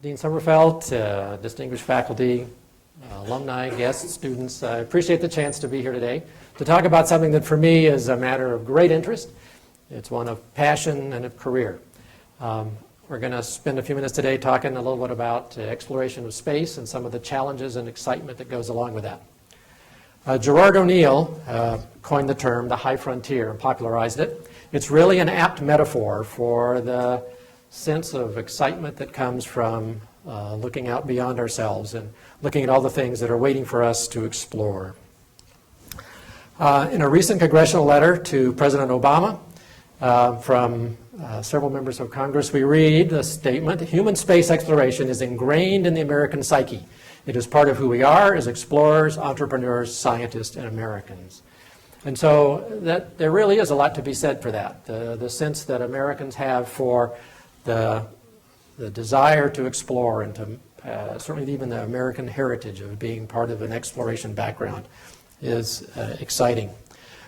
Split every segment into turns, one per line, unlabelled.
Dean Sommerfeld, distinguished faculty, alumni, guests, students, I appreciate the chance to be here today to talk about something that for me is a matter of great interest. It's one of passion and of career. We're going to spend a few minutes today talking a little bit about exploration of space and some of the challenges and excitement that goes along with that. Gerard O'Neill coined the term the high frontier and popularized it. It's really an apt metaphor for the sense of excitement that comes from looking out beyond ourselves and looking at all the things that are waiting for us to explore. In a recent congressional letter to President Obama from several members of Congress, we read the statement, human space exploration is ingrained in the American psyche. It is part of who we are as explorers, entrepreneurs, scientists, and Americans. And so that there really is a lot to be said for that, the sense that Americans have for the desire to explore and to certainly even the American heritage of being part of an exploration background is exciting.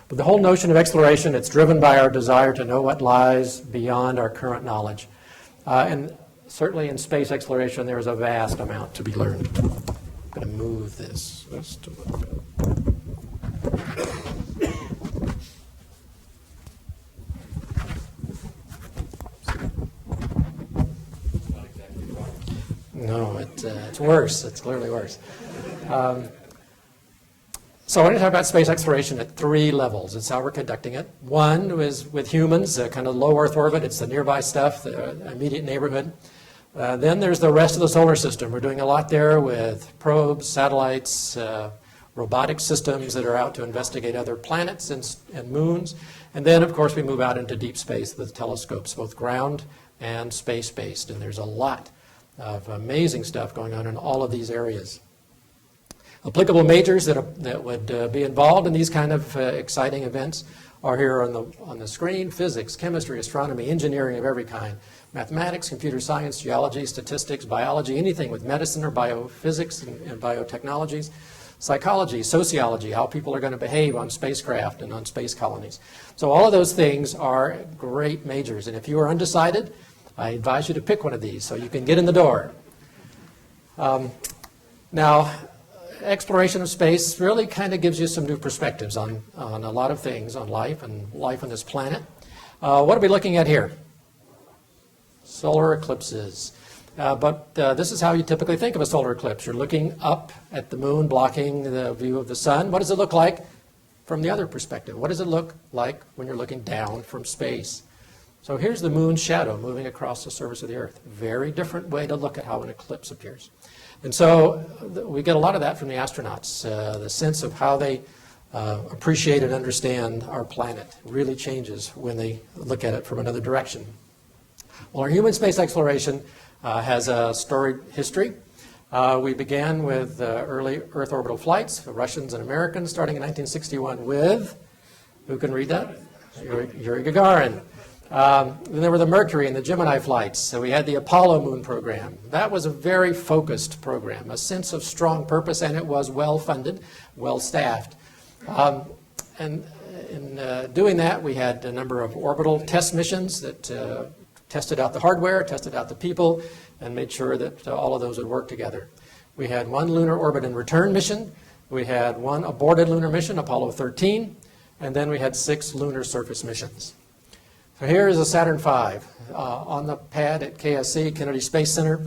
But the whole notion of exploration, it's driven by our desire to know what lies beyond our current knowledge. And certainly in space exploration, there is a vast amount to be learned. I'm going to move this just a little bit. No, it's worse. It's clearly worse. So I want to talk about space exploration at three levels. It's how we're conducting it. One is with humans, kind of low Earth orbit. It's the nearby stuff, the immediate neighborhood. Then there's the rest of the solar system. We're doing a lot there with probes, satellites, robotic systems that are out to investigate other planets and moons. And then, of course, we move out into deep space with telescopes, both ground and space-based. And there's a lot of amazing stuff going on in all of these areas. Applicable majors that would be involved in these kind of exciting events are here on the screen: physics, chemistry, astronomy, engineering of every kind, mathematics, computer science, geology, statistics, biology, anything with medicine or biophysics and biotechnologies, psychology, sociology, how people are going to behave on spacecraft and on space colonies. So all of those things are great majors, and if you are undecided, I advise you to pick one of these so you can get in the door. Now, exploration of space really kind of gives you some new perspectives on a lot of things, on life and life on this planet. What are we looking at here? Solar eclipses. But this is how you typically think of a solar eclipse. You're looking up at the moon, blocking the view of the sun. What does it look like from the other perspective? What does it look like when you're looking down from space? So here's the moon's shadow moving across the surface of the Earth. Very different way to look at how an eclipse appears. And so we get a lot of that from the astronauts. The sense of how they appreciate and understand our planet really changes when they look at it from another direction. Well, our human space exploration has a storied history. We began with early Earth orbital flights, Russians and Americans, starting in 1961 with, who can read that? Yuri Gagarin. Then there were the Mercury and the Gemini flights. So we had the Apollo moon program. That was a very focused program, a sense of strong purpose, and it was well-funded, well-staffed. And in doing that, we had a number of orbital test missions that tested out the hardware, tested out the people, and made sure that all of those would work together. We had one lunar orbit and return mission. We had one aborted lunar mission, Apollo 13, and then we had 6 lunar surface missions. So here is a Saturn V on the pad at KSC, Kennedy Space Center.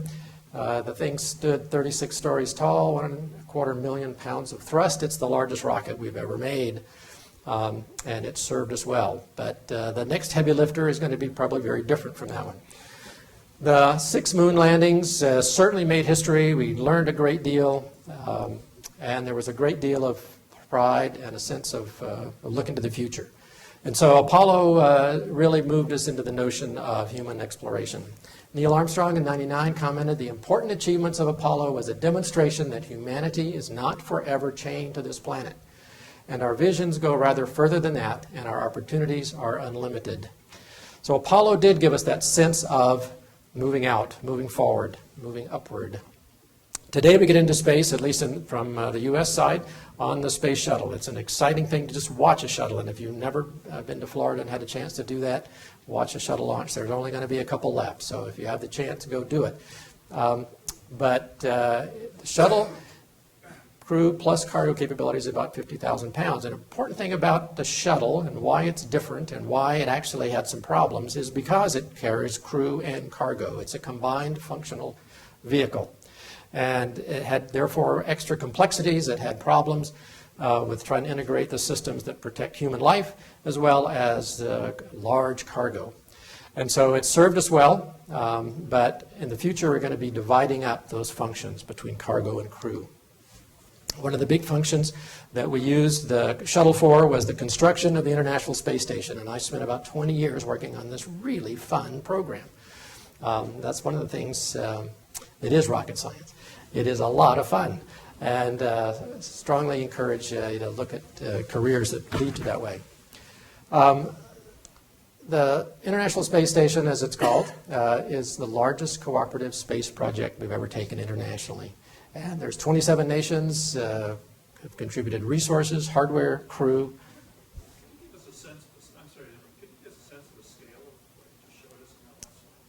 The thing stood 36 stories tall, 1.25 million pounds of thrust. It's the largest rocket we've ever made, and it served us well. But the next heavy lifter is going to be probably very different from that one. The 6 moon landings certainly made history. We learned a great deal, and there was a great deal of pride and a sense of looking to the future. And so Apollo really moved us into the notion of human exploration. Neil Armstrong in '99 commented, "The important achievements of Apollo was a demonstration that humanity is not forever chained to this planet. And our visions go rather further than that, and our opportunities are unlimited." So Apollo did give us that sense of moving out, moving forward, moving upward. Today we get into space, at least from the U.S. side, on the space shuttle. It's an exciting thing to just watch a shuttle, and if you've never been to Florida and had a chance to do that, watch a shuttle launch. There's only going to be a couple laps, so if you have the chance, go do it. But the shuttle crew plus cargo capability is about 50,000 pounds. An important thing about the shuttle and why it's different and why it actually had some problems is because it carries crew and cargo. It's a combined functional vehicle. And it had, therefore, extra complexities. It had problems with trying to integrate the systems that protect human life as well as large cargo. And so it served us well, but in the future we're going to be dividing up those functions between cargo and crew. One of the big functions that we used the shuttle for was the construction of the International Space Station, and I spent about 20 years working on this really fun program. That's one of the things, it is rocket science. It is a lot of fun, and strongly encourage you to look at careers that lead to that way. The International Space Station, as it's called, is the largest cooperative space project we've ever taken internationally. And there's 27 nations have contributed resources, hardware, crew.
Can you give us a sense of the scale of what you just showed us?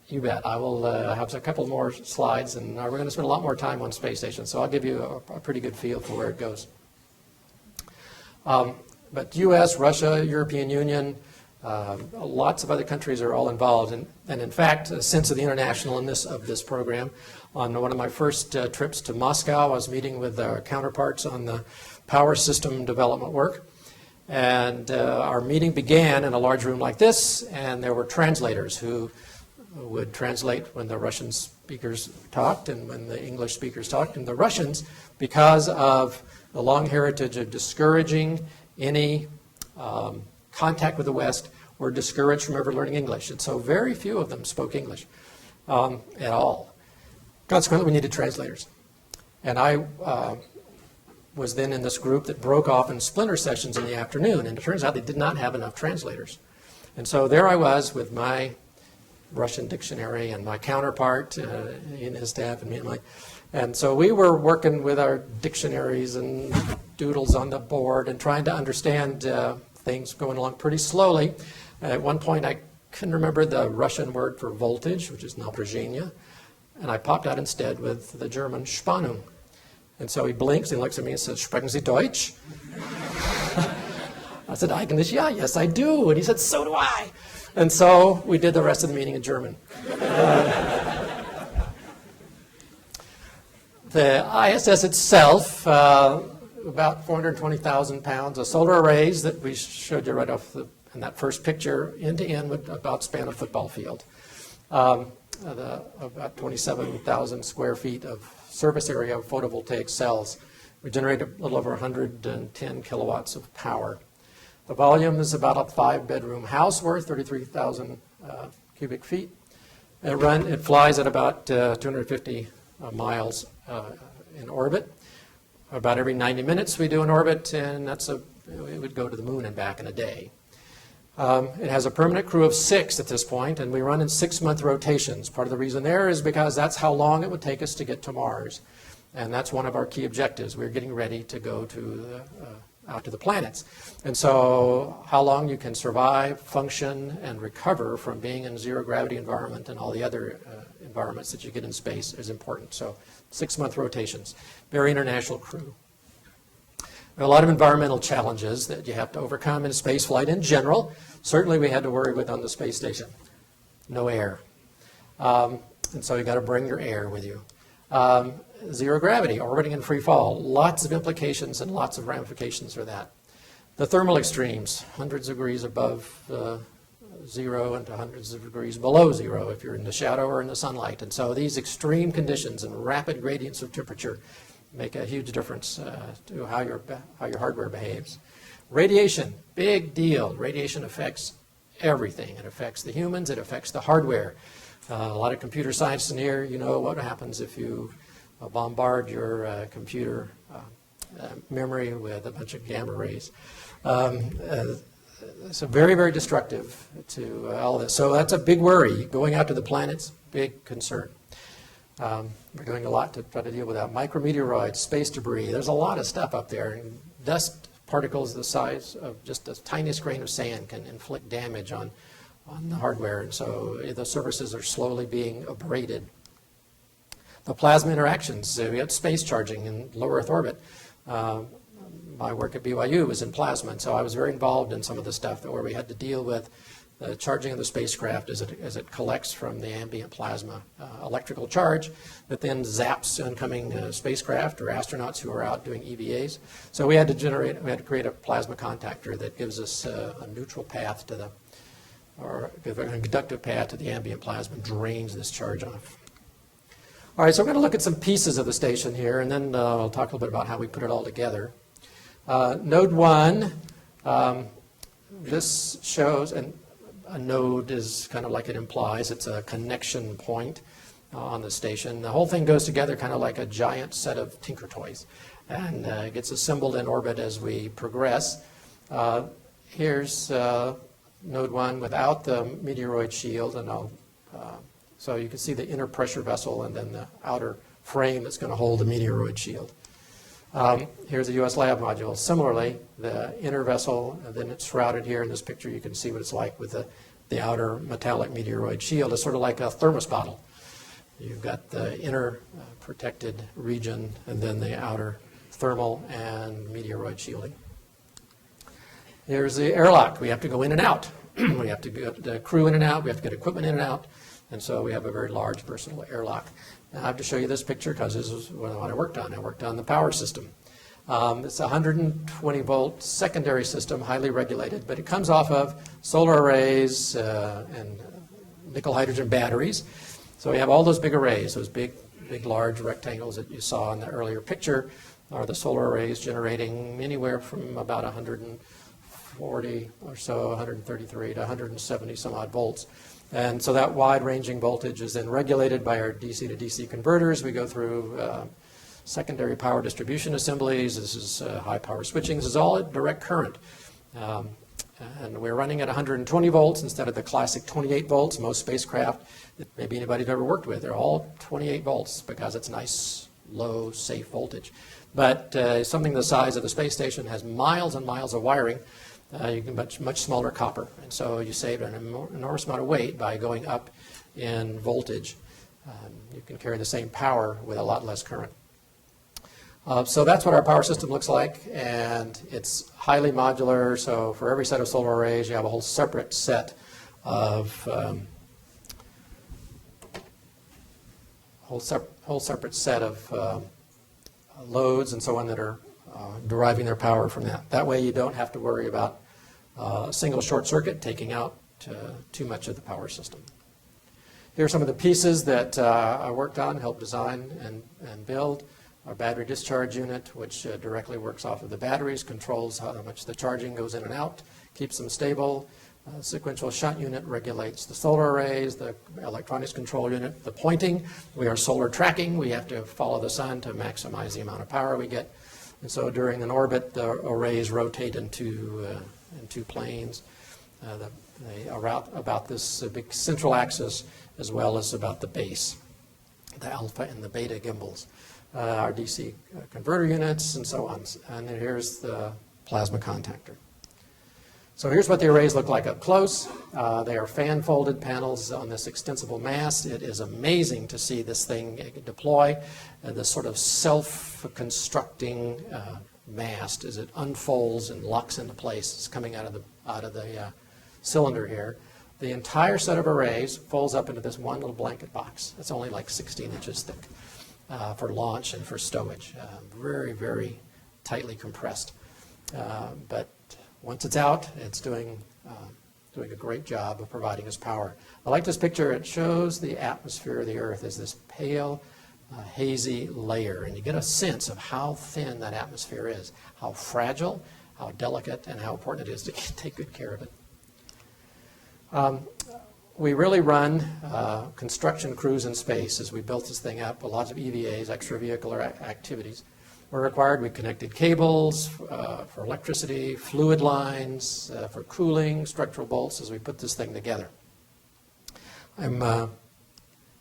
You bet. I will have a couple more slides, and we're going to spend a lot more time on space station, so I'll give you a pretty good feel for where it goes. But U.S., Russia, European Union, lots of other countries are all involved. And in fact, a sense of the internationalness of this program. On one of my first trips to Moscow, I was meeting with our counterparts on the power system development work. And our meeting began in a large room like this, and there were translators who would translate when the Russian speakers talked and when the English speakers talked. And the Russians, because of the long heritage of discouraging any contact with the West, were discouraged from ever learning English. And so very few of them spoke English at all. Consequently, we needed translators. And I was then in this group that broke off in splinter sessions in the afternoon, and it turns out they did not have enough translators. And so there I was with my Russian dictionary and my counterpart in his staff and me and and so we were working with our dictionaries and doodles on the board and trying to understand things going along pretty slowly. At one point, I couldn't remember the Russian word for voltage, which is напряжение, and I popped out instead with the German Spannung. And so he blinks and looks at me and says, "Sprechen Sie Deutsch?" I said, "Eigentlich, ja, yes, I do." And he said, "So do I." And so we did the rest of the meeting in German. The ISS itself, about 420,000 pounds of solar arrays that we showed you right off in that first picture, end to end would about span a football field. About 27,000 square feet of surface area of photovoltaic cells. We generate a little over 110 kilowatts of power. The volume is about a 5-bedroom house worth, 33,000 cubic feet. It flies at about 250 miles in orbit. About every 90 minutes we do an orbit, and it would go to the moon and back in a day. It has a permanent crew of 6 at this point, and we run in 6-month rotations. Part of the reason there is because that's how long it would take us to get to Mars. And that's one of our key objectives. We're getting ready to go to out to the planets. And so how long you can survive, function, and recover from being in a zero-gravity environment and all the other environments that you get in space is important. So 6-month rotations. Very international crew. There are a lot of environmental challenges that you have to overcome in space flight in general. Certainly we had to worry with on the space station. No air. And so you got to bring your air with you. Zero gravity, orbiting in free fall. Lots of implications and lots of ramifications for that. The thermal extremes, hundreds of degrees above zero and to hundreds of degrees below zero if you're in the shadow or in the sunlight. And so these extreme conditions and rapid gradients of temperature make a huge difference to how your hardware behaves. Radiation, big deal. Radiation affects everything. It affects the humans. It affects the hardware. A lot of computer science in here, you know what happens if you bombard your computer memory with a bunch of gamma rays. So very, very destructive to all this. So that's a big worry. Going out to the planets, big concern. We're doing a lot to try to deal with that. Micrometeoroids, space debris. There's a lot of stuff up there. And dust particles the size of just the tiniest grain of sand can inflict damage on the hardware. And so the surfaces are slowly being abraded. the plasma interactions. We had space charging in low Earth orbit. My work at BYU was in plasma, and so I was very involved in some of the stuff where we had to deal with the charging of the spacecraft as it collects from the ambient plasma electrical charge that then zaps oncoming spacecraft or astronauts who are out doing EVAs. So we had to create a plasma contactor that gives us a neutral path to or a conductive path to the ambient plasma and drains this charge off. All right, so we're going to look at some pieces of the station here, and then I'll talk a little bit about how we put it all together. Node 1, this shows, and a node is kind of like it implies, it's a connection point on the station. The whole thing goes together kind of like a giant set of Tinker Toys, and gets assembled in orbit as we progress. Here's Node 1 without the meteoroid shield, and so you can see the inner pressure vessel and then the outer frame that's going to hold the meteoroid shield. Here's a U.S. lab module. Similarly, the inner vessel, and then it's shrouded here in this picture. You can see what it's like with the outer metallic meteoroid shield. It's sort of like a thermos bottle. You've got the inner protected region and then the outer thermal and meteoroid shielding. Here's the airlock. We have to go in and out. We have to get the crew in and out. We have to get equipment in and out. And so we have a very large versatile airlock. Now, I have to show you this picture because this is what I worked on. I worked on the power system. It's a 120 volt secondary system, highly regulated, but it comes off of solar arrays and nickel hydrogen batteries. So we have all those big arrays, those big large rectangles that you saw in the earlier picture are the solar arrays generating anywhere from about 140 or so, 133 to 170 some odd volts. And so that wide-ranging voltage is then regulated by our DC to DC converters. We go through secondary power distribution assemblies. This is high power switching. This is all at direct current. And we're running at 120 volts instead of the classic 28 volts. Most spacecraft that maybe anybody's ever worked with, they're all 28 volts because it's nice, low, safe voltage. But something the size of the space station has miles and miles of wiring. You can much smaller copper, and so you save an enormous amount of weight by going up in voltage. You can carry the same power with a lot less current. So that's what our power system looks like, and it's highly modular. So for every set of solar arrays, you have a whole separate set of loads and so on that are deriving their power from that. That way, you don't have to worry about a single short circuit taking out too much of the power system. Here are some of the pieces that I worked on, helped design and build. Our battery discharge unit, which directly works off of the batteries, controls how much the charging goes in and out, keeps them stable. Sequential shunt unit regulates the solar arrays, the electronics control unit, the pointing. We are solar tracking. We have to follow the sun to maximize the amount of power we get. And so during an orbit, the arrays rotate in two planes. They are about this big central axis as well as about the base, the alpha and the beta gimbals, our DC converter units and so on. And then here's the plasma contactor. So here's what the arrays look like up close. They are fan-folded panels on this extensible mast. It is amazing to see this thing deploy, this sort of self-constructing mast as it unfolds and locks into place. It's coming out of the cylinder here. The entire set of arrays folds up into this one little blanket box. It's only like 16 inches thick for launch and for stowage. Very, very tightly compressed. But once it's out, it's doing a great job of providing us power. I like this picture. It shows the atmosphere of the Earth as this pale, hazy layer, and you get a sense of how thin that atmosphere is, how fragile, how delicate, and how important it is to take good care of it. We really run construction crews in space as we built this thing up. A lot of EVAs, extravehicular activities, were required. We connected cables for electricity, fluid lines for cooling, structural bolts as we put this thing together. I'm going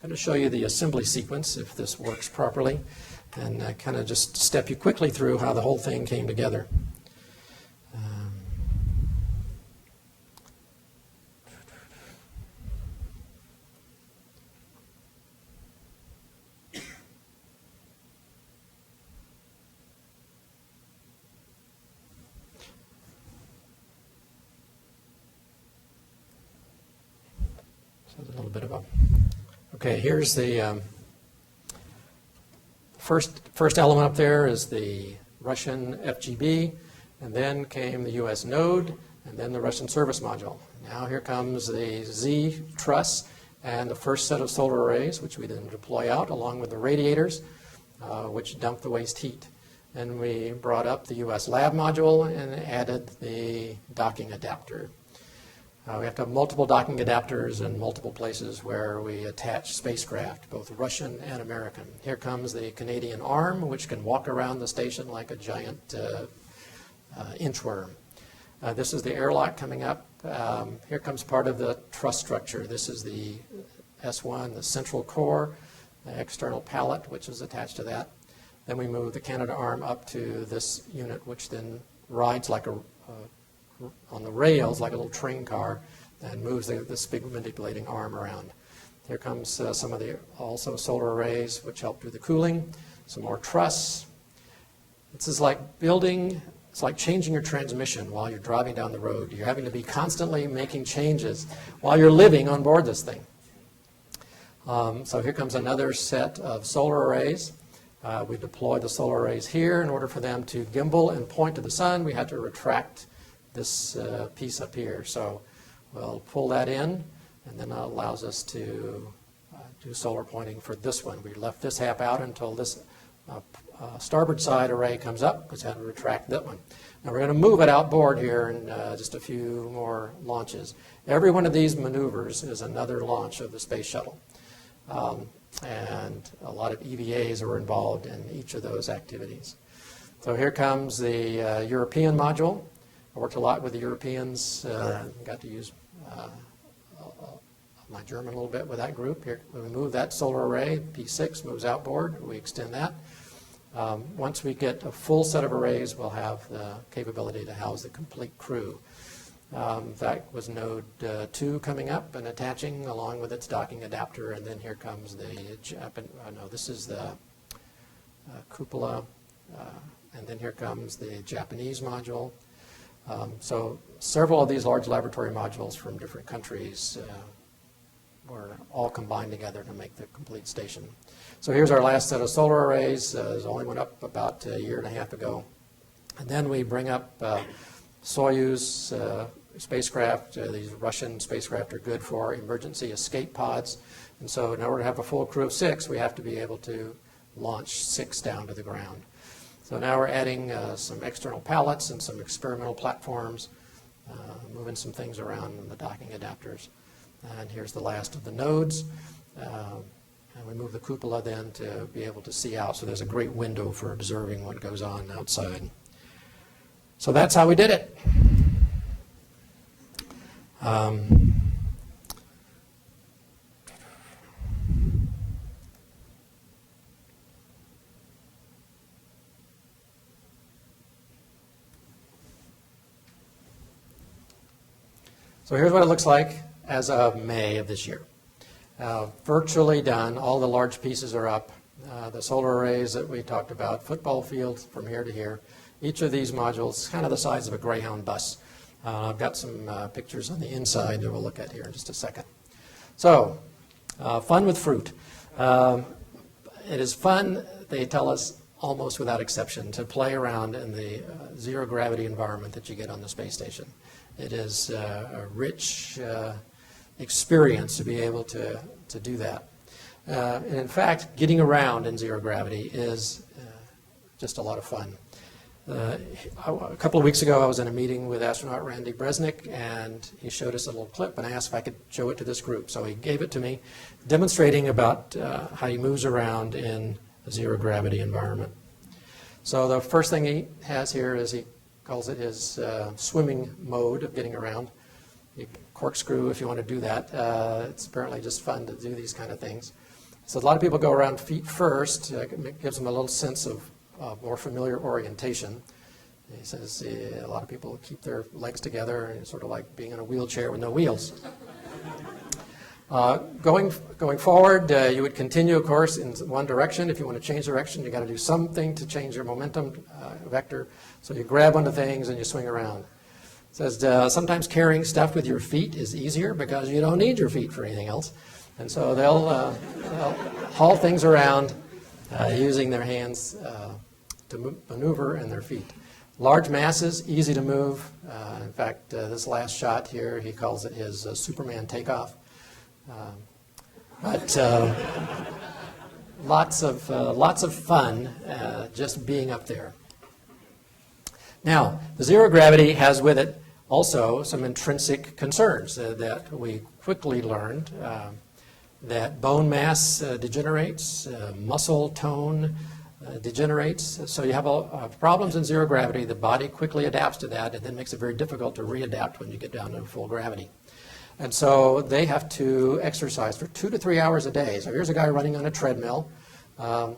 to show you the assembly sequence, if this works properly, and kind of just step you quickly through how the whole thing came together. So a little bit of a... Okay, here's the first element up there is the Russian FGB, and then came the US node, and then the Russian service module. Now here comes the Z truss and the first set of solar arrays, which we then deploy out along with the radiators, which dump the waste heat. And we brought up the US lab module and added the docking adapter. We have to have multiple docking adapters in multiple places where we attach spacecraft, both Russian and American. Here comes the Canadian arm, which can walk around the station like a giant inchworm. This is the airlock coming up. Here comes part of the truss structure. This is the S1, the central core, the external pallet, which is attached to that. Then we move the Canadarm up to this unit, which then rides like on the rails like a little train car and moves this big manipulating arm around. Here comes some of the also solar arrays, which help do the cooling. Some more truss. This is like building. It's like changing your transmission while you're driving down the road. You're having to be constantly making changes while you're living on board this thing. So here comes another set of solar arrays. We deploy the solar arrays here. In order for them to gimbal and point to the sun, we had to retract this piece up here. So we'll pull that in, and then that allows us to do solar pointing for this one. We left this half out until this starboard side array comes up, because we had to retract that one. Now we're going to move it outboard here in just a few more launches. Every one of these maneuvers is another launch of the space shuttle. And a lot of EVAs are involved in each of those activities. So here comes the European module. I worked a lot with the Europeans, got to use my German a little bit with that group. Here, when we move that solar array, P6 moves outboard, we extend that. Once we get a full set of arrays, we'll have the capability to house the complete crew. That was node 2 coming up and attaching along with its docking adapter, and then here comes the this is the cupola, and then here comes the Japanese module. So several of these large laboratory modules from different countries were all combined together to make the complete station. So here's our last set of solar arrays. There's only one up about a year and a half ago. And then we bring up Soyuz spacecraft. These Russian spacecraft are good for emergency escape pods. And so in order to have a full crew of 6, we have to be able to launch 6 down to the ground. So now we're adding some external pallets and some experimental platforms, moving some things around in the docking adapters. And here's the last of the nodes. And we move the cupola then to be able to see out. So there's a great window for observing what goes on outside. So that's how we did it. So here's what it looks like as of May of this year. Virtually done. All the large pieces are up. The solar arrays that we talked about, football fields from here to here. Each of these modules kind of the size of a Greyhound bus. I've got some pictures on the inside that we'll look at here in just a second. So, fun with fruit. It is fun, they tell us, almost without exception, to play around in the zero gravity environment that you get on the space station. It is a rich experience to be able to do that. And in fact, getting around in zero gravity is just a lot of fun. A couple of weeks ago, I was in a meeting with astronaut Randy Bresnik, and he showed us a little clip, and I asked if I could show it to this group. So he gave it to me, demonstrating about how he moves around in a zero gravity environment. So the first thing he has here is he calls it his swimming mode of getting around. You corkscrew if you want to do that. It's apparently just fun to do these kind of things. So a lot of people go around feet first. It gives them a little sense of more familiar orientation. He says a lot of people keep their legs together, and it's sort of like being in a wheelchair with no wheels. Going forward, you would continue, of course, in one direction. If you want to change direction, you've got to do something to change your momentum vector. So you grab onto things and you swing around. says sometimes carrying stuff with your feet is easier because you don't need your feet for anything else. And so they'll haul things around using their hands to maneuver and their feet. Large masses, easy to move. In fact, this last shot here, he calls it his Superman takeoff. But lots of fun just being up there. Now, the zero gravity has with it also some intrinsic concerns that we quickly learned. That bone mass degenerates, muscle tone degenerates. So you have problems in zero gravity. The body quickly adapts to that and then makes it very difficult to readapt when you get down to full gravity. And so they have to exercise for 2 to 3 hours a day. So here's a guy running on a treadmill, and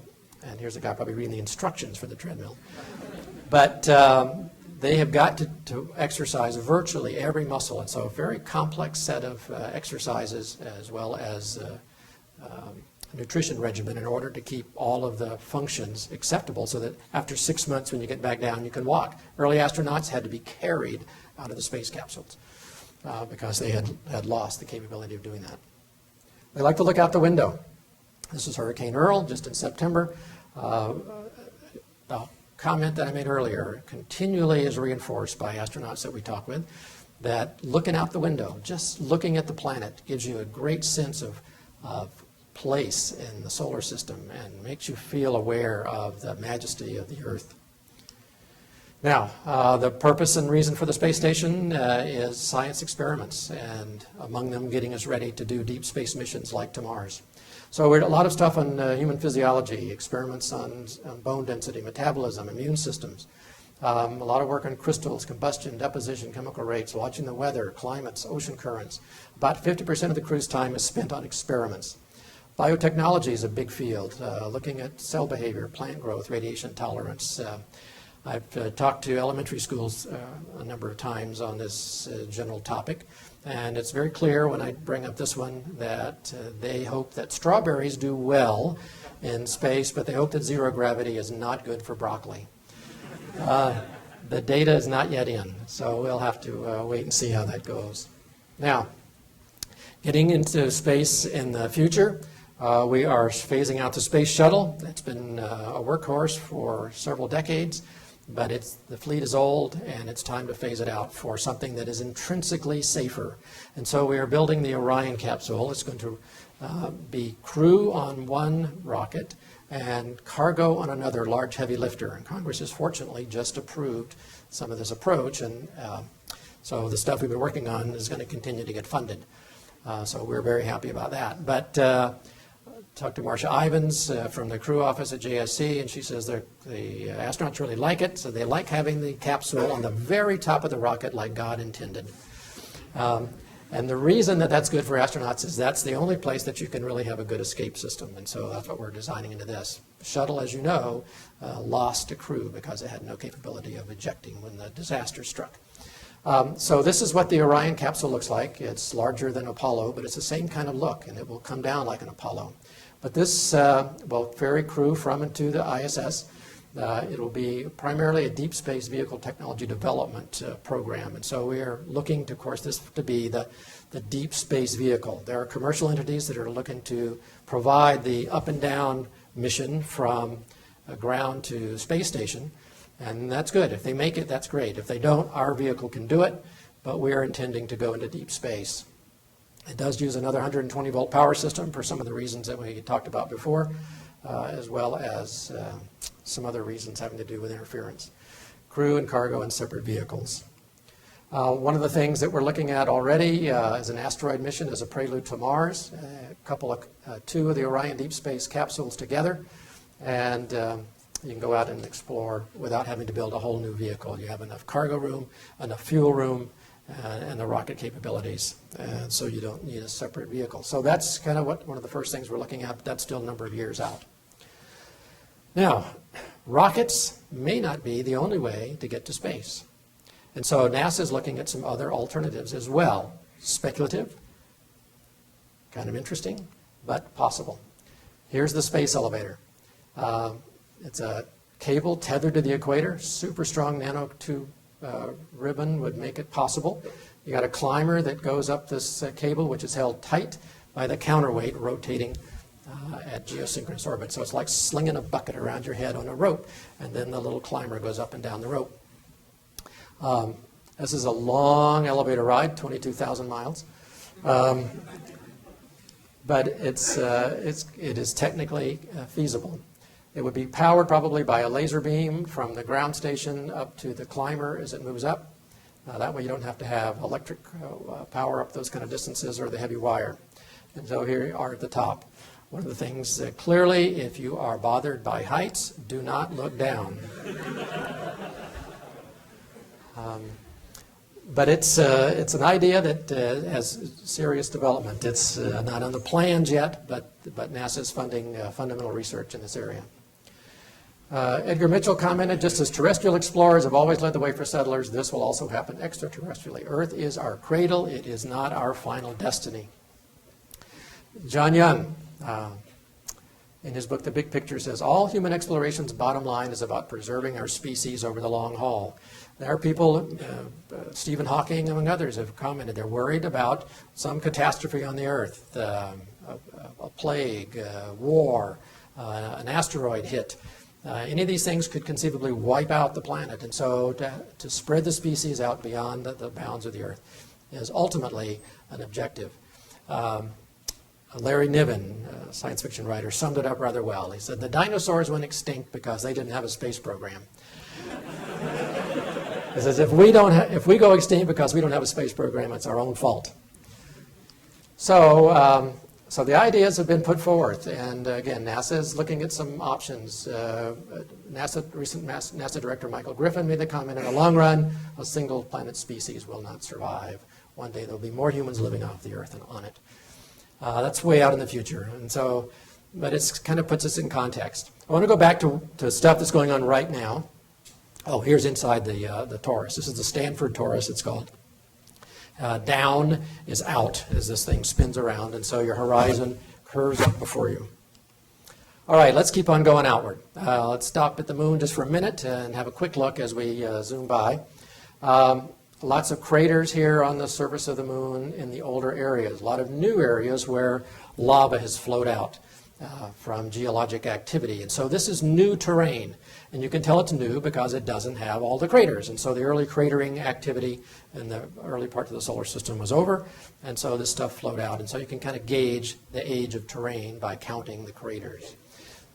here's a guy probably reading the instructions for the treadmill. But they have got to exercise virtually every muscle, and so a very complex set of exercises as well as nutrition regimen in order to keep all of the functions acceptable so that after 6 months when you get back down you can walk. Early astronauts had to be carried out of the space capsules because they had lost the capability of doing that. They like to look out the window. This is Hurricane Earl just in September. The comment that I made earlier continually is reinforced by astronauts that we talk with, that looking out the window, just looking at the planet, gives you a great sense of place in the solar system and makes you feel aware of the majesty of the Earth. Now, the purpose and reason for the space station is science experiments, and among them getting us ready to do deep space missions like to Mars. So we did a lot of stuff on human physiology, experiments on bone density, metabolism, immune systems, a lot of work on crystals, combustion, deposition, chemical rates, watching the weather, climates, ocean currents. About 50% of the crew's time is spent on experiments. Biotechnology is a big field, looking at cell behavior, plant growth, radiation tolerance. I've talked to elementary schools a number of times on this general topic, and it's very clear when I bring up this one that they hope that strawberries do well in space, but they hope that zero gravity is not good for broccoli. The data is not yet in, so we'll have to wait and see how that goes. Now, getting into space in the future, we are phasing out the space shuttle. It's been a workhorse for several decades, but the fleet is old, and it's time to phase it out for something that is intrinsically safer. And so we are building the Orion capsule. It's going to be crew on one rocket and cargo on another large heavy lifter. And Congress has fortunately just approved some of this approach, and so the stuff we've been working on is going to continue to get funded. So we're very happy about that. But talked to Marcia Ivins from the crew office at JSC, and she says the astronauts really like it, so they like having the capsule on the very top of the rocket like God intended. And the reason that that's good for astronauts is that's the only place that you can really have a good escape system, and so that's what we're designing into this. The shuttle, as you know, lost a crew because it had no capability of ejecting when the disaster struck. So this is what the Orion capsule looks like. It's larger than Apollo, but it's the same kind of look, and it will come down like an Apollo. But this will ferry crew from and to the ISS. It will be primarily a deep space vehicle technology development program. And so we are looking to, of course, this to be the deep space vehicle. There are commercial entities that are looking to provide the up and down mission from ground to space station. And that's good. If they make it, that's great. If they don't, our vehicle can do it, but we are intending to go into deep space. It does use another 120-volt power system for some of the reasons that we talked about before, as well as some other reasons having to do with interference. Crew and cargo in separate vehicles. One of the things that we're looking at already is an asteroid mission as a prelude to Mars, two of the Orion deep space capsules together, and you can go out and explore without having to build a whole new vehicle. You have enough cargo room, enough fuel room, and the rocket capabilities, and so you don't need a separate vehicle. So that's kind of one of the first things we're looking at, but that's still a number of years out. Now, rockets may not be the only way to get to space. And so NASA is looking at some other alternatives as well. Speculative, kind of interesting, but possible. Here's the space elevator. It's a cable tethered to the equator, super strong nanotube ribbon would make it possible. You got a climber that goes up this cable, which is held tight by the counterweight rotating at geosynchronous orbit. So it's like slinging a bucket around your head on a rope, and then the little climber goes up and down the rope. This is a long elevator ride, 22,000 miles. But it is technically feasible. It would be powered probably by a laser beam from the ground station up to the climber as it moves up. That way you don't have to have electric power up those kind of distances or the heavy wire. And so here you are at the top. One of the things, clearly, if you are bothered by heights, do not look down. But it's an idea that has serious development. It's not on the plans yet, but NASA is funding fundamental research in this area. Edgar Mitchell commented, just as terrestrial explorers have always led the way for settlers, this will also happen extraterrestrially. Earth is our cradle. It is not our final destiny. John Young, in his book, The Big Picture, says, all human exploration's bottom line is about preserving our species over the long haul. There are people, Stephen Hawking among others, have commented they're worried about some catastrophe on the Earth, a plague, war, an asteroid hit. Any of these things could conceivably wipe out the planet. And so to spread the species out beyond the bounds of the Earth is ultimately an objective. Larry Niven, a science fiction writer, summed it up rather well. He said, the dinosaurs went extinct because they didn't have a space program. He says, if we go extinct because we don't have a space program, it's our own fault. So the ideas have been put forth, and again, NASA is looking at some options. Recent NASA Director Michael Griffin made the comment, in the long run, a single planet species will not survive. One day there'll be more humans living off the Earth than on it. That's way out in the future, and so, but it kind of puts us in context. I want to go back to stuff that's going on right now. Oh, here's inside the torus. This is the Stanford torus, it's called. Down is out as this thing spins around, and so your horizon curves up before you. All right, let's keep on going outward. Let's stop at the moon just for a minute and have a quick look as we zoom by. Lots of craters here on the surface of the moon in the older areas. A lot of new areas where lava has flowed out from geologic activity. And so this is new terrain. And you can tell it's new because it doesn't have all the craters. And so the early cratering activity in the early part of the solar system was over. And so this stuff flowed out. And so you can kind of gauge the age of terrain by counting the craters.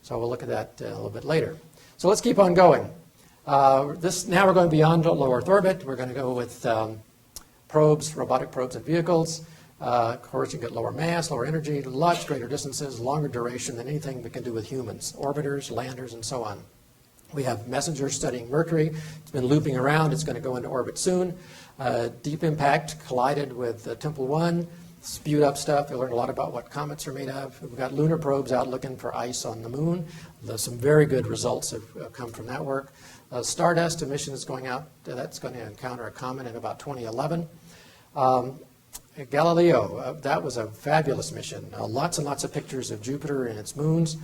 So we'll look at that a little bit later. So let's keep on going. Now we're going beyond low Earth orbit. We're going to go with probes, robotic probes and vehicles. Of course, you get lower mass, lower energy, much greater distances, longer duration than anything we can do with humans, orbiters, landers, and so on. We have messengers studying Mercury. It's been looping around. It's going to go into orbit soon. Deep Impact collided with Temple 1, spewed up stuff. They learned a lot about what comets are made of. We've got lunar probes out looking for ice on the moon. Some very good results have come from that work. Stardust mission is going out. That's going to encounter a comet in about 2011. Galileo, that was a fabulous mission. Lots and lots of pictures of Jupiter and its moons.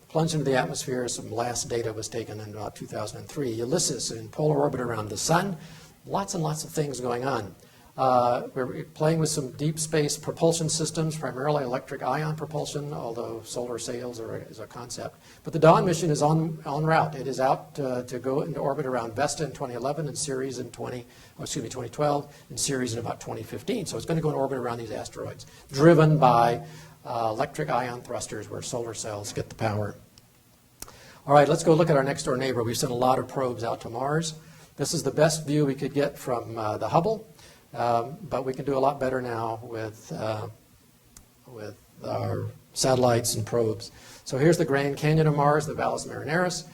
Plunged into the atmosphere. Some last data was taken in about 2003. Ulysses in polar orbit around the sun. Lots and lots of things going on. We're playing with some deep space propulsion systems, primarily electric ion propulsion, although solar sails is a concept. But the Dawn mission is en route. It is out to go into orbit around Vesta in 2011 and Ceres in 2012, and Ceres in about 2015. So it's going to go in orbit around these asteroids, driven by electric ion thrusters where solar cells get the power. All right, let's go look at our next door neighbor. We've sent a lot of probes out to Mars. This is the best view we could get from the Hubble. But we can do a lot better now with our satellites and probes. So here's the Grand Canyon of Mars, the Vallis Marinaris.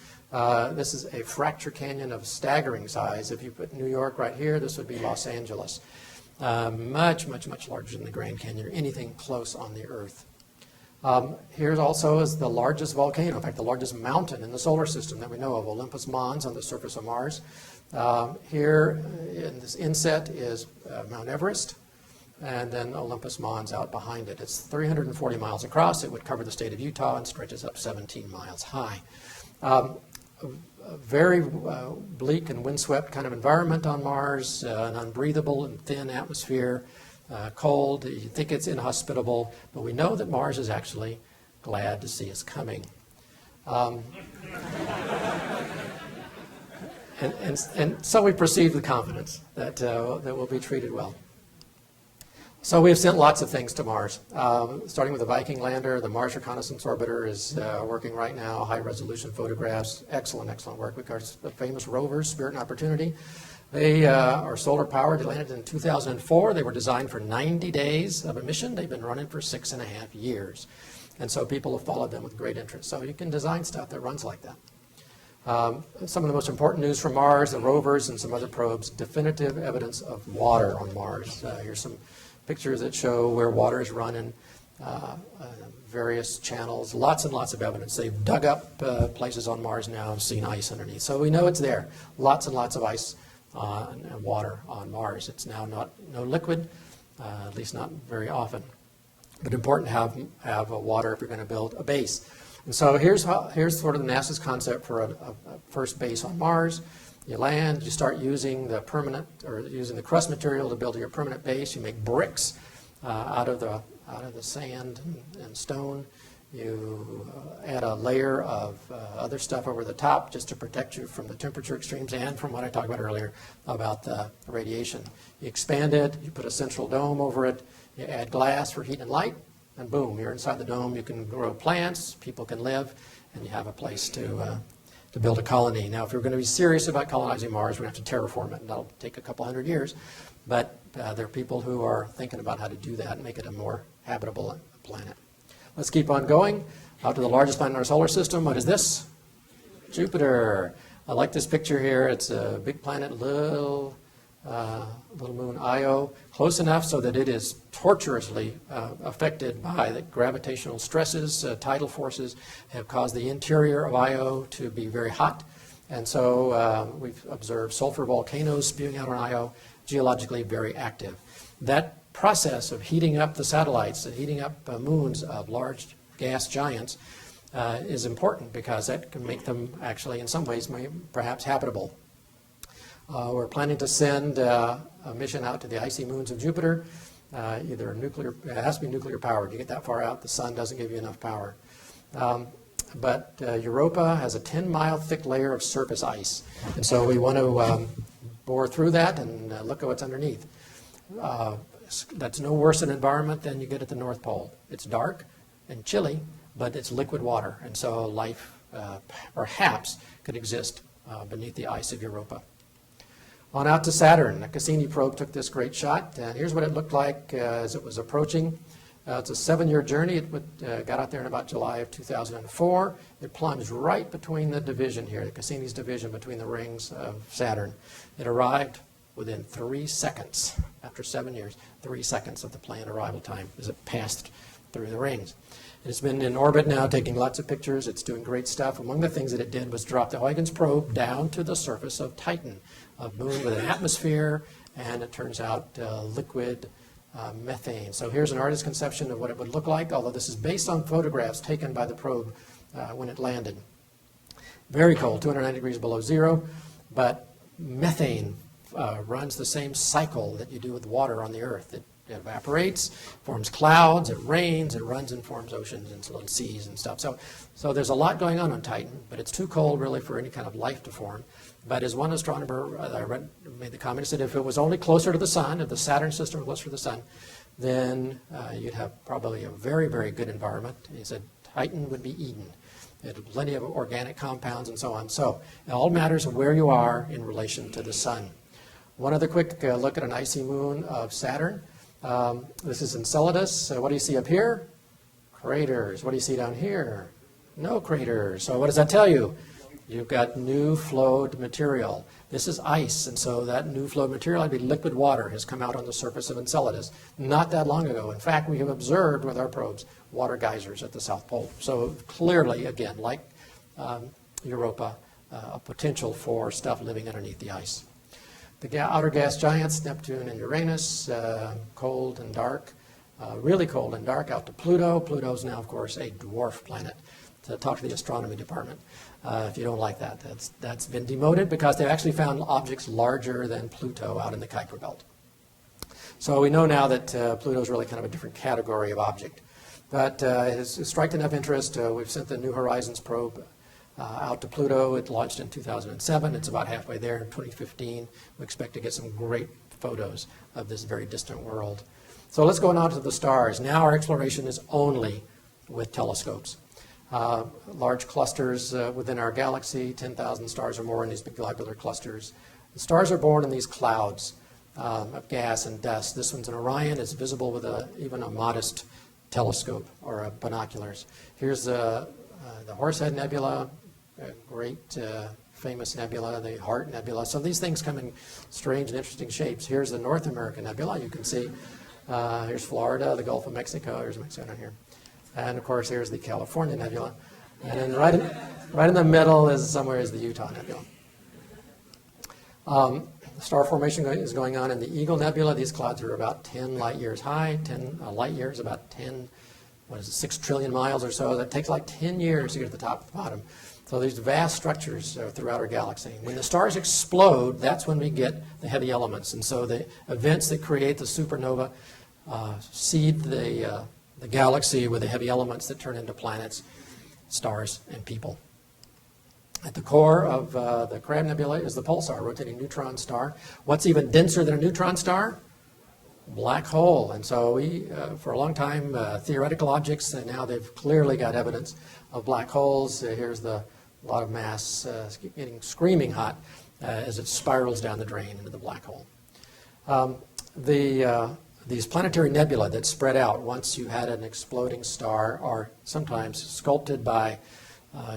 This is a fracture canyon of staggering size. If you put New York right here, this would be Los Angeles. Much, much, much larger than the Grand Canyon or anything close on the Earth. Here also is the largest volcano, in fact, the largest mountain in the solar system that we know of, Olympus Mons on the surface of Mars. Here in this inset is Mount Everest, and then Olympus Mons out behind it. It's 340 miles across. It would cover the state of Utah and stretches up 17 miles high. a very bleak and windswept kind of environment on Mars, an unbreathable and thin atmosphere, cold. You think it's inhospitable, but we know that Mars is actually glad to see us coming. And so we proceed with confidence that we'll be treated well. So we've sent lots of things to Mars, starting with the Viking lander. The Mars Reconnaissance Orbiter is working right now, high-resolution photographs, excellent work. We've got the famous Rovers, Spirit and Opportunity. They are solar-powered. They landed in 2004. They were designed for 90 days of a mission. They've been running for 6.5 years. And so people have followed them with great interest. So you can design stuff that runs like that. Some of the most important news from Mars, the rovers and some other probes, definitive evidence of water on Mars. Here's some pictures that show where water is running, various channels, lots and lots of evidence. They've dug up places on Mars now and seen ice underneath. So we know it's there. Lots and lots of ice and water on Mars. It's now no liquid, at least not very often. But important to have water if you're going to build a base. And so here's sort of NASA's concept for a first base on Mars. You land, you start using the crust material to build your permanent base. You make bricks out of the sand and stone. You add a layer of other stuff over the top just to protect you from the temperature extremes and from what I talked about earlier about the radiation. You expand it, you put a central dome over it, you add glass for heat and light, and boom, you're inside the dome. You can grow plants, people can live, and you have a place to build a colony. Now, if we're going to be serious about colonizing Mars, we're going to have to terraform it, and that'll take a couple hundred years. But there are people who are thinking about how to do that and make it a more habitable planet. Let's keep on going. Out to the largest planet in our solar system. What is this? Jupiter. I like this picture here. It's a big planet, little moon Io, close enough so that it is torturously affected by the gravitational stresses. Tidal forces have caused the interior of Io to be very hot. And so we've observed sulfur volcanoes spewing out on Io, geologically very active. That process of heating up the satellites and heating up moons of large gas giants is important because that can make them actually, in some ways, perhaps habitable. We're planning to send a mission out to the Icy Moons of Jupiter, either nuclear, it has to be nuclear powered. You get that far out, the sun doesn't give you enough power. But Europa has a 10-mile thick layer of surface ice. And so we want to bore through that and look at what's underneath. That's no worse an environment than you get at the North Pole. It's dark and chilly, but it's liquid water. And so life perhaps could exist beneath the ice of Europa. On out to Saturn. The Cassini Probe took this great shot, and here's what it looked like as it was approaching. It's a 7-year journey. It got out there in about July of 2004. It plunged right between the division here, the Cassini's division between the rings of Saturn. It arrived within 3 seconds, after 7 years, 3 seconds of the planned arrival time as it passed through the rings. It's been in orbit now, taking lots of pictures. It's doing great stuff. Among the things that it did was drop the Huygens probe down to the surface of Titan, a moon with an atmosphere, and it turns out liquid methane. So here's an artist's conception of what it would look like, although this is based on photographs taken by the probe when it landed. Very cold, 290 degrees below zero, but methane runs the same cycle that you do with water on the Earth. It evaporates, forms clouds, it rains, it runs and forms oceans and little seas and stuff. So there's a lot going on Titan, but it's too cold really for any kind of life to form. But as one astronomer I read made the comment, said if it was only closer to the sun, if the Saturn system was closer to the sun, then you'd have probably a very, very good environment. He said Titan would be Eden. It had plenty of organic compounds and so on. So it all matters of where you are in relation to the sun. One other quick look at an icy moon of Saturn. This is Enceladus. What do you see up here? Craters. What do you see down here? No craters. So what does that tell you? You've got new flowed material. This is ice, and so that new flowed material, that'd be liquid water, has come out on the surface of Enceladus not that long ago. In fact, we have observed with our probes water geysers at the South Pole. So clearly, again, like Europa, a potential for stuff living underneath the ice. The outer gas giants, Neptune and Uranus, cold and dark, really cold and dark out to Pluto. Pluto's now, of course, a dwarf planet. to talk to the astronomy department if you don't like that. That's been demoted because they've actually found objects larger than Pluto out in the Kuiper Belt. So we know now that Pluto is really kind of a different category of object. But it has struck enough interest. We've sent the New Horizons probe out to Pluto. It launched in 2007. It's about halfway there in 2015. We expect to get some great photos of this very distant world. So let's go on to the stars. Now our exploration is only with telescopes. Large clusters within our galaxy, 10,000 stars or more in these big globular clusters. The stars are born in these clouds of gas and dust. This one's in Orion. It's visible with even a modest telescope or binoculars. Here's the Horsehead Nebula, a great famous nebula, the Heart Nebula. So these things come in strange and interesting shapes. Here's the North American Nebula. You can see here's Florida, the Gulf of Mexico. Here's Mexico down here. And, of course, here's the California Nebula. And then right in the middle is somewhere is the Utah Nebula. Star formation is going on in the Eagle Nebula. These clouds are about 10 light years high. 10 light years, about 6 trillion miles or so. That takes like 10 years to get to the top and the bottom. So these vast structures throughout our galaxy. When the stars explode, that's when we get the heavy elements. And so the events that create the supernova seed the galaxy with the heavy elements that turn into planets, stars, and people. At the core of the Crab Nebula is the pulsar, rotating neutron star. What's even denser than a neutron star? Black hole. And so we, for a long time, theoretical objects, and now they've clearly got evidence of black holes. Here's a lot of mass getting screaming hot as it spirals down the drain into the black hole. These planetary nebulae that spread out once you had an exploding star are sometimes sculpted by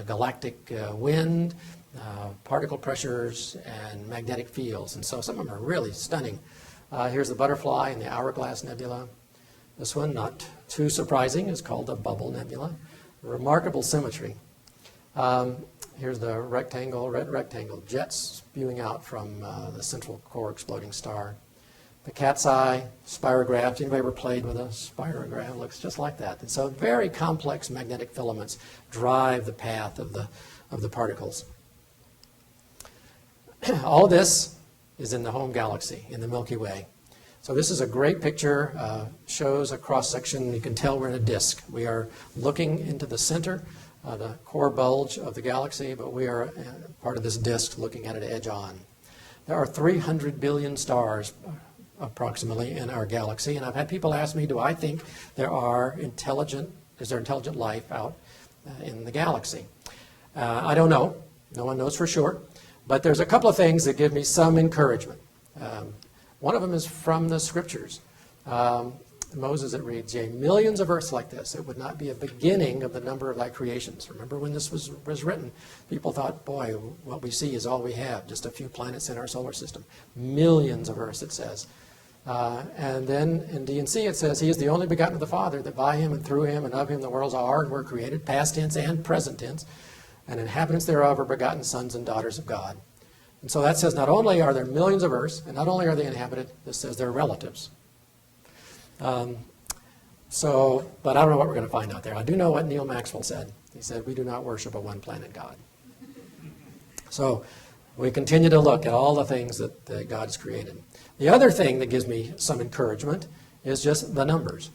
galactic wind, particle pressures, and magnetic fields. And so some of them are really stunning. Here's the Butterfly and the Hourglass Nebula. This one, not too surprising, is called the Bubble Nebula. Remarkable symmetry. Here's the rectangle, red rectangle, jets spewing out from the central core exploding star. The cat's eye, spirograph. Anybody ever played with a spirograph? It looks just like that. And so very complex magnetic filaments drive the path of the particles. All of this is in the home galaxy, in the Milky Way. So this is a great picture, shows a cross-section. You can tell we're in a disk. We are looking into the center, the core bulge of the galaxy, but we are part of this disk looking at it edge on. There are 300 billion stars approximately in our galaxy, and I've had people ask me, do I think is there intelligent life out in the galaxy? I don't know. No one knows for sure. But there's a couple of things that give me some encouragement. One of them is from the scriptures. Moses, it reads, "Yea, millions of earths like this, it would not be a beginning of the number of thy creations." Remember when this was written, people thought, boy, what we see is all we have, just a few planets in our solar system. Millions of earths, it says. And then in D&C it says, "He is the only begotten of the Father, that by him and through him and of him the worlds are and were created," past tense and present tense, "and inhabitants thereof are begotten sons and daughters of God." And so that says not only are there millions of earths, and not only are they inhabited, this says they're relatives. But I don't know what we're going to find out there. I do know what Neil Maxwell said. He said, "We do not worship a one-planet God." So we continue to look at all the things that God has created. The other thing that gives me some encouragement is just the numbers.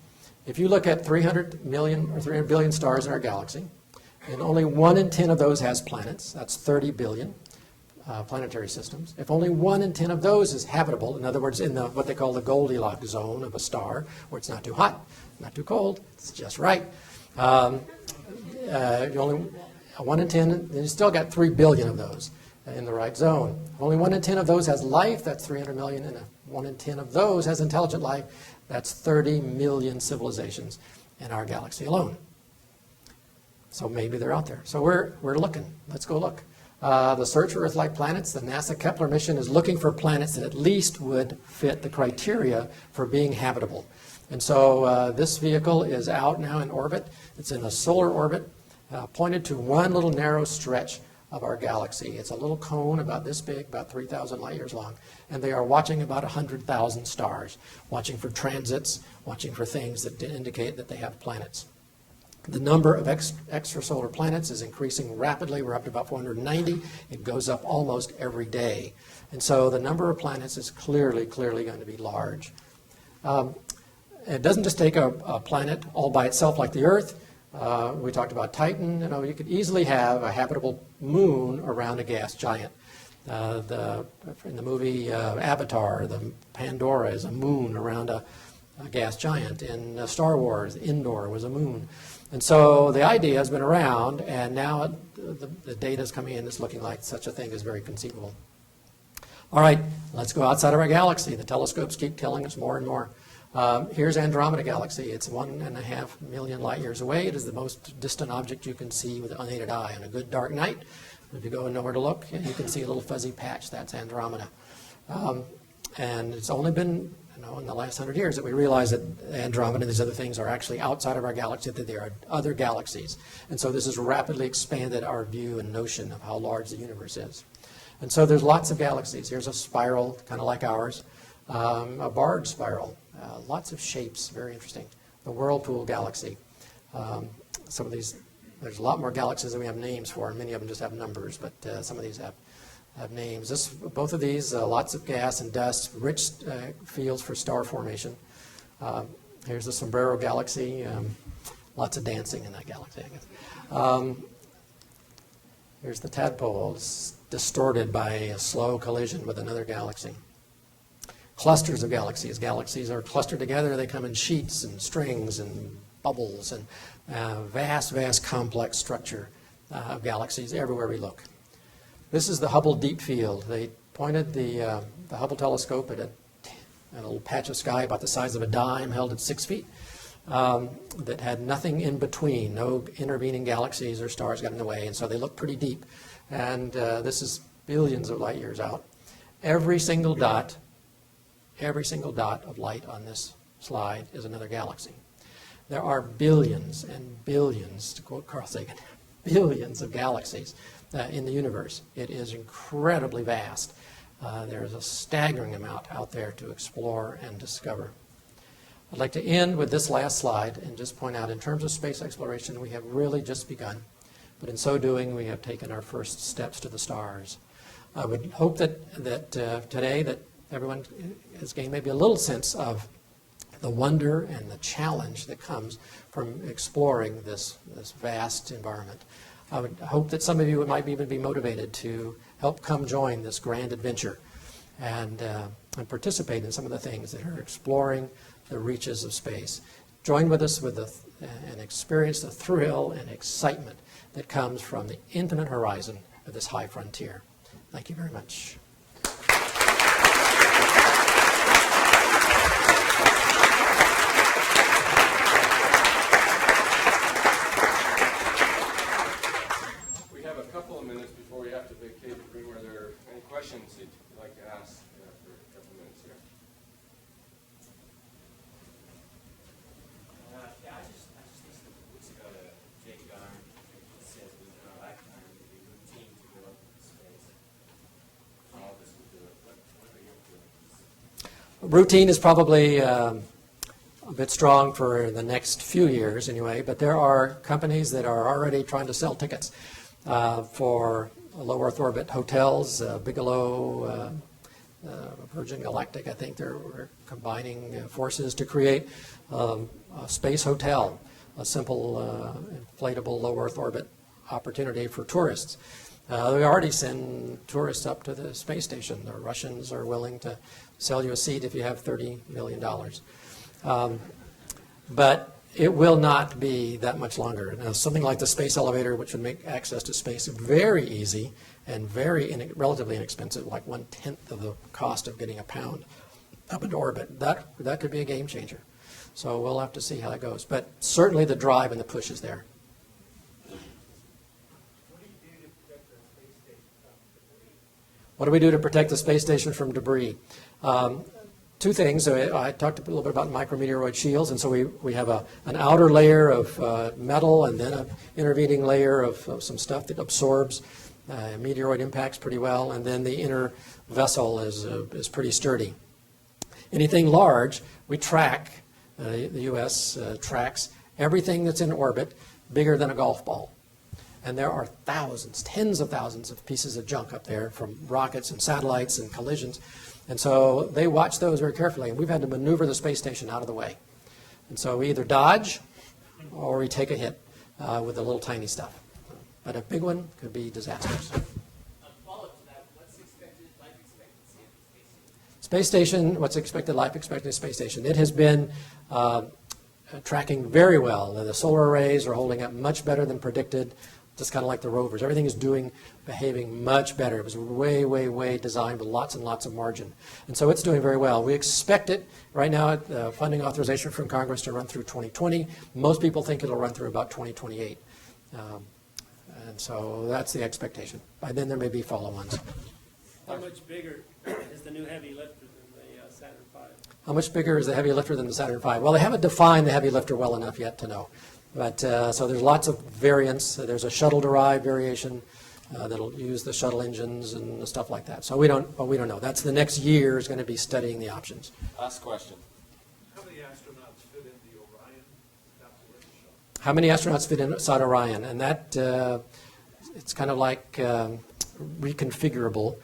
If you look at 300 million or 300 billion stars in our galaxy, and only 1 in 10 of those has planets, that's 30 billion planetary systems. If only 1 in 10 of those is habitable, in other words, in what they call the Goldilocks zone of a star, where it's not too hot, not too cold, it's just right. Only 1 in 10, then you still got 3 billion of those in the right zone. If only 1 in 10 of those has life, that's 300 million, and if 1 in 10 of those has intelligent life, that's 30 million civilizations in our galaxy alone. So maybe they're out there. So we're looking. Let's go look. The Search for Earth-like Planets, the NASA Kepler mission, is looking for planets that at least would fit the criteria for being habitable. And so this vehicle is out now in orbit. It's in a solar orbit, pointed to one little narrow stretch of our galaxy. It's a little cone about this big, about 3,000 light years long, and they are watching about 100,000 stars, watching for transits, watching for things that indicate that they have planets. The number of extrasolar planets is increasing rapidly. We're up to about 490. It goes up almost every day. And so the number of planets is clearly going to be large. It doesn't just take a planet all by itself like the Earth. We talked about Titan. You could easily have a habitable moon around a gas giant. In the movie Avatar, the Pandora is a moon around a gas giant. In Star Wars, Endor was a moon. And so the idea has been around, and now the data is coming in. It's looking like such a thing is very conceivable. All right, let's go outside of our galaxy. The telescopes keep telling us more and more. Here's Andromeda Galaxy. It's 1.5 million light years away. It is the most distant object you can see with the unaided eye. On a good dark night, if you go and know where to look, you can see a little fuzzy patch. That's Andromeda. And it's only been in the last 100 years that we realize that Andromeda and these other things are actually outside of our galaxy, that there are other galaxies. And so this has rapidly expanded our view and notion of how large the universe is. And so there's lots of galaxies. Here's a spiral, kind of like ours, a barred spiral, lots of shapes, very interesting. The Whirlpool Galaxy. Some of these, there's a lot more galaxies than we have names for, and many of them just have numbers, but some of these have names. Both of these, lots of gas and dust, rich fields for star formation. Here's the Sombrero Galaxy, lots of dancing in that galaxy, I guess. Here's the tadpoles, distorted by a slow collision with another galaxy. Clusters of galaxies. Galaxies are clustered together. They come in sheets and strings and bubbles and vast complex structure of galaxies everywhere we look. This is the Hubble Deep Field. They pointed the Hubble telescope at a little patch of sky about the size of a dime, held at 6 feet, that had nothing in between. No intervening galaxies or stars got in the way, and so they look pretty deep. And this is billions of light years out. Every single dot of light on this slide is another galaxy. There are billions and billions, to quote Carl Sagan, billions of galaxies in the universe. It is incredibly vast. There's a staggering amount out there to explore and discover. I'd like to end with this last slide and just point out, in terms of space exploration, we have really just begun. But in so doing, we have taken our first steps to the stars. I would hope that today that everyone has gained maybe a little sense of the wonder and the challenge that comes from exploring this vast environment. I would hope that some of you might even be motivated to help come join this grand adventure and participate in some of the things that are exploring the reaches of space. Join with us and experience the thrill and excitement that comes from the infinite horizon of this high frontier. Thank you very much.
We have a couple of minutes before we have to vacate the room. Are there any questions you'd like to ask for a couple of minutes here?
Yeah, I just listened a few weeks ago to Jake Garn. He says within our lifetime it would be routine to go up into space. All of us will do it. What are your feelings?
Routine is probably a bit strong for the next few years anyway, but there are companies that are already trying to sell tickets for low Earth orbit hotels. Bigelow, Virgin Galactic, I think they're combining forces to create a space hotel, a simple inflatable low Earth orbit opportunity for tourists. We already send tourists up to the space station. The Russians are willing to sell you a seat if you have $30 million. But it will not be that much longer. Now, something like the space elevator, which would make access to space very easy and relatively inexpensive, like 1/10 of the cost of getting a pound up into orbit, that could be a game changer. So we'll have to see how that goes. But certainly the drive and the push is there. What do we do to protect the space station from debris? Two things. I talked a little bit about micrometeoroid shields, and so we have an outer layer of metal and then an intervening layer of some stuff that absorbs meteoroid impacts pretty well, and then the inner vessel is pretty sturdy. Anything large, we track, the U.S. tracks everything that's in orbit bigger than a golf ball. And there are thousands, tens of thousands of pieces of junk up there from rockets and satellites and collisions. And so they watch those very carefully, and we've had to maneuver the space station out of the way. And so we either dodge or we take a hit with the little tiny stuff. But a big one could be disastrous.
Follow-up to that, what's expected life expectancy at the
Space station, what's expected life expectancy of the space station? It has been tracking very well. The solar arrays are holding up much better than predicted, just kind of like the rovers. Everything is behaving much better. It was way designed with lots and lots of margin. And so it's doing very well. We expect it right now, funding authorization from Congress to run through 2020. Most people think it'll run through about 2028. And so that's the expectation. By then there may be follow-ons.
How much bigger is the new heavy lifter than the Saturn V?
How much bigger is the heavy lifter than the Saturn V? Well, they haven't defined the heavy lifter well enough yet to know. But so there's lots of variants. There's a shuttle-derived variation that'll use the shuttle engines and stuff like that. So we don't know. That's the next year is going to be studying the options.
Last question.
How many astronauts fit in the Orion calculation shuttle?
How many astronauts fit inside Orion? And that it's kind of like reconfigurable.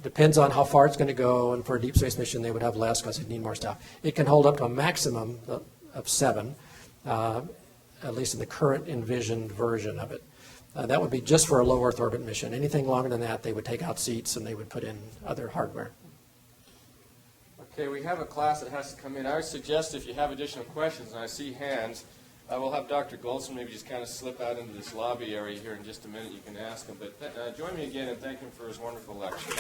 Depends on how far it's going to go, and for a deep space mission they would have less because they'd need more stuff. It can hold up to a maximum of 7, at least in the current envisioned version of it. That would be just for a low Earth orbit mission. Anything longer than that, they would take out seats and they would put in other hardware.
Okay, we have a class that has to come in. I would suggest if you have additional questions, and I see hands, we'll have Dr. Gholdston maybe just kind of slip out into this lobby area here in just a minute. You can ask him. But join me again and thank him for his wonderful lecture.